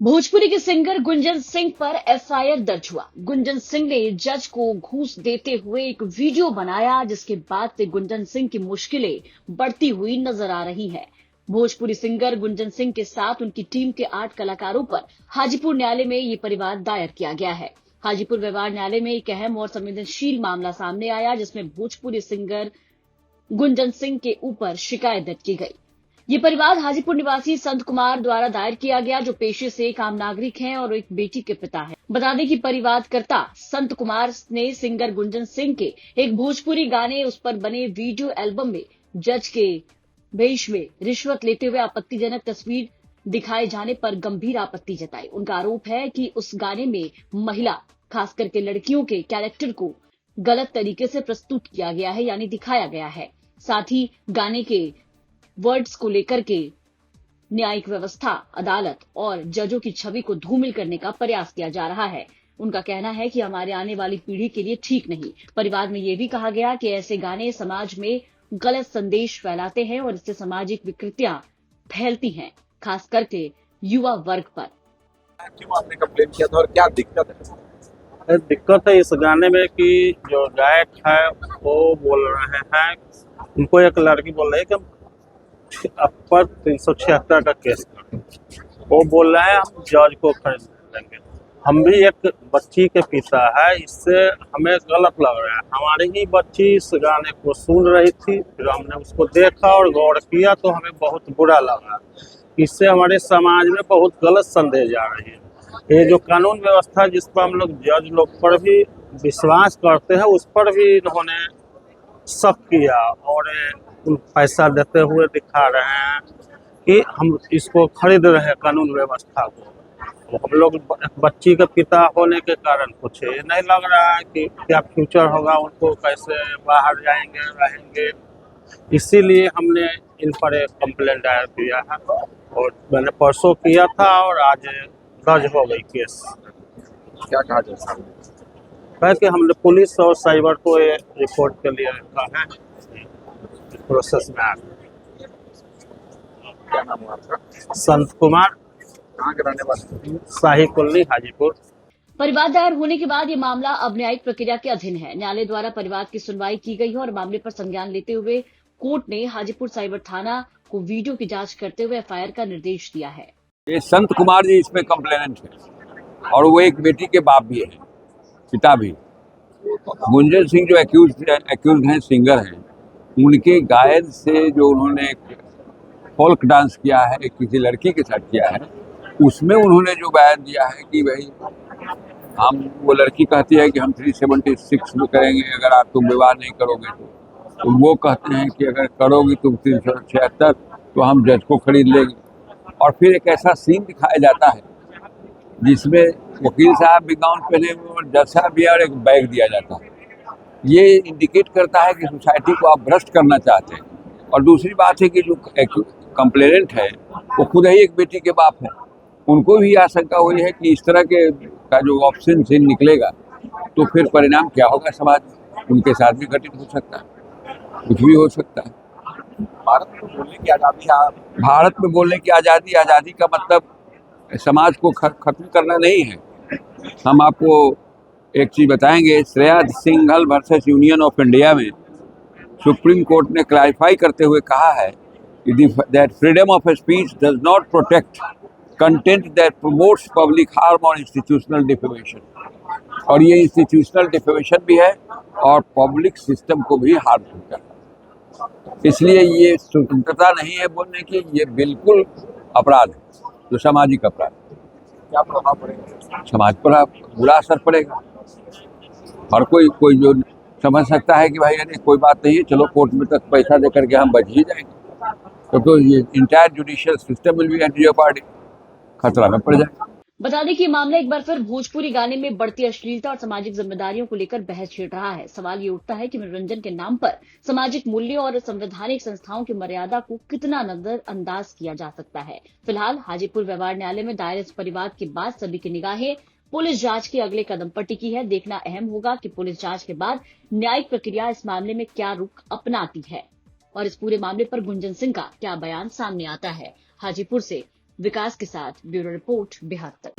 भोजपुरी के सिंगर गुंजन सिंह पर एफआईआर दर्ज हुआ। गुंजन सिंह ने जज को घूस देते हुए एक वीडियो बनाया, जिसके बाद से गुंजन सिंह की मुश्किलें बढ़ती हुई नजर आ रही हैं। भोजपुरी सिंगर गुंजन सिंह के साथ उनकी टीम के 8 कलाकारों पर हाजीपुर न्यायालय में ये परिवाद दायर किया गया है। हाजीपुर व्यवहार न्यायालय में एक अहम और संवेदनशील मामला सामने आया, जिसमें भोजपुरी सिंगर गुंजन सिंह के ऊपर शिकायत दर्ज की गई। ये परिवाद हाजीपुर निवासी संत कुमार द्वारा दायर किया गया, जो पेशे से एक आम नागरिक हैं और एक बेटी के पिता हैं। बता दें कि परिवादकर्ता संत कुमार ने सिंगर गुंजन सिंह के एक भोजपुरी गाने उस पर बने वीडियो एल्बम में जज के भेष में रिश्वत लेते हुए आपत्तिजनक तस्वीर दिखाए जाने पर गंभीर आपत्ति जताई। उनका आरोप है कि उस गाने में महिला, खास करके लड़कियों के कैरेक्टर को गलत तरीके से प्रस्तुत किया गया है, यानी दिखाया गया है। साथ ही गाने के वर्ड्स को लेकर के न्यायिक व्यवस्था, अदालत और जजों की छवि को धूमिल करने का प्रयास किया जा रहा है। उनका कहना है कि हमारे आने वाली पीढ़ी के लिए ठीक नहीं। परिवार में यह भी कहा गया कि ऐसे गाने समाज में गलत संदेश फैलाते हैं और इससे सामाजिक विकृतियां फैलती हैं, खास करके युवा वर्ग पर। क्यों आपने कंप्लेन किया था और क्या दिक्कत है? दिक्कत है इस गाने में कि जो गायक है वो बोल रहे हैं, उनको एक लड़की बोल रही है कि पर 376 का केस कर, वो बोल रहे हैं हम जज को खरीद लेंगे। हम भी एक बच्ची के पिता है, इससे हमें गलत लग रहा है। हमारी ही बच्ची इस गाने को सुन रही थी, फिर हमने उसको देखा और गौर किया तो हमें बहुत बुरा लगा। इससे हमारे समाज में बहुत गलत संदेश जा रही है। ये जो कानून व्यवस्था जिस पर हम लोग जज लोग पर भी विश्वास करते हैं, उस पर भी इन्होंने शक किया और पैसा देते हुए दिखा रहे हैं कि हम इसको खरीद रहे हैं कानून व्यवस्था को। तो हम लोग बच्ची का पिता होने के कारण कुछ ये नहीं लग रहा है कि क्या फ्यूचर होगा, उनको कैसे बाहर जाएंगे, रहेंगे। इसीलिए हमने इन पर एक कंप्लेंट दायर किया है और मैंने परसों किया था और आज दर्ज हो गई केस। क्या कहा जा सकता है? है कि हमने पुलिस और साइबर को ये रिपोर्ट के लिए रखा है, प्रोसेस में आ गया। क्या नाम है आपका? संत कुमार, कहाँ के रहने वाले? शाही कॉलोनी, हाजीपुर। परिवाद दायर होने के बाद ये मामला अब न्यायिक प्रक्रिया के अधीन है। न्यायालय द्वारा परिवाद की सुनवाई की गई है और मामले पर संज्ञान लेते हुए कोर्ट ने हाजीपुर साइबर थाना को वीडियो की जांच करते हुए एफआईआर का निर्देश दिया है। ये संत कुमार जी इसमें कंप्लेनेंट है और वो एक बेटी के बाप भी है, पिता भी। गुंजन सिंह जो एक्यूज हैं, सिंगर हैं, उनके गायन से जो उन्होंने फोल्क डांस किया है, किसी लड़की के साथ किया है, उसमें उन्होंने जो बयान दिया है कि भाई वो लड़की कहती है कि हम 376 में करेंगे अगर तुम विवाह नहीं करोगे तो वो कहते हैं कि अगर करोगी तुम 376 तो हम जज को खरीद लेंगे। और फिर एक ऐसा सीन दिखाया जाता है जिसमें वकील साहब भी गाउन पहने हुए और जज साहब भी, और एक बैग दिया जाता है। ये इंडिकेट करता है कि सोसाइटी को आप भ्रष्ट करना चाहते हैं। और दूसरी बात है कि जो कंप्लेनेंट है वो खुद ही एक बेटी के बाप है। उनको भी आशंका हुई है कि इस तरह के का जो ऑप्शन सीन निकलेगा तो फिर परिणाम क्या होगा समाज में, उनके साथ भी घटित हो सकता है, कुछ भी हो सकता है। भारत में बोलने की आज़ादी है। भारत में बोलने की आज़ादी का मतलब समाज को खत्म करना नहीं है। हम आपको एक चीज़ बताएंगे। Shreya Singhal versus union of India में सुप्रीम कोर्ट ने क्लैरिफाई करते हुए कहा है कि that freedom of speech does not protect content that promotes public harm और इंस्टीट्यूशनल डिफेमेशन। और ये इंस्टीट्यूशनल डिफेमेशन भी है और पब्लिक सिस्टम को भी हार्मफुल करता है। इसलिए ये स्वतंत्रता नहीं है बोलने की, ये बिल्कुल अपराध है, जो सामाजिक अपराध। क्या प्रभाव पड़ेगा? समाज पर बुरा असर पड़ेगा। और कोई जो समझ सकता है कि भाई अरे कोई बात नहीं है, चलो कोर्ट में तक पैसा दे करके हम बच ही जाएंगे, तो ये entire judicial system will be at jeopardy, खतरा में पड़ जाएगा। बता दें कि ये मामला एक बार फिर भोजपुरी गाने में बढ़ती अश्लीलता और सामाजिक जिम्मेदारियों को लेकर बहस छेड़ रहा है। सवाल ये उठता है कि मनोरंजन के नाम पर सामाजिक मूल्यों और संवैधानिक संस्थाओं की मर्यादा को कितना नजरअंदाज किया जा सकता है। फिलहाल हाजीपुर व्यवहार न्यायालय में दायर इस परिवाद के बाद सभी की निगाहें पुलिस जांच के अगले कदम पर टिकी है। देखना अहम होगा कि पुलिस जांच के बाद न्यायिक प्रक्रिया इस मामले में क्या रुख अपनाती है और इस पूरे मामले पर गुंजन सिंह का क्या बयान सामने आता है। हाजीपुर से विकास के साथ ब्यूरो रिपोर्ट बिहार तक।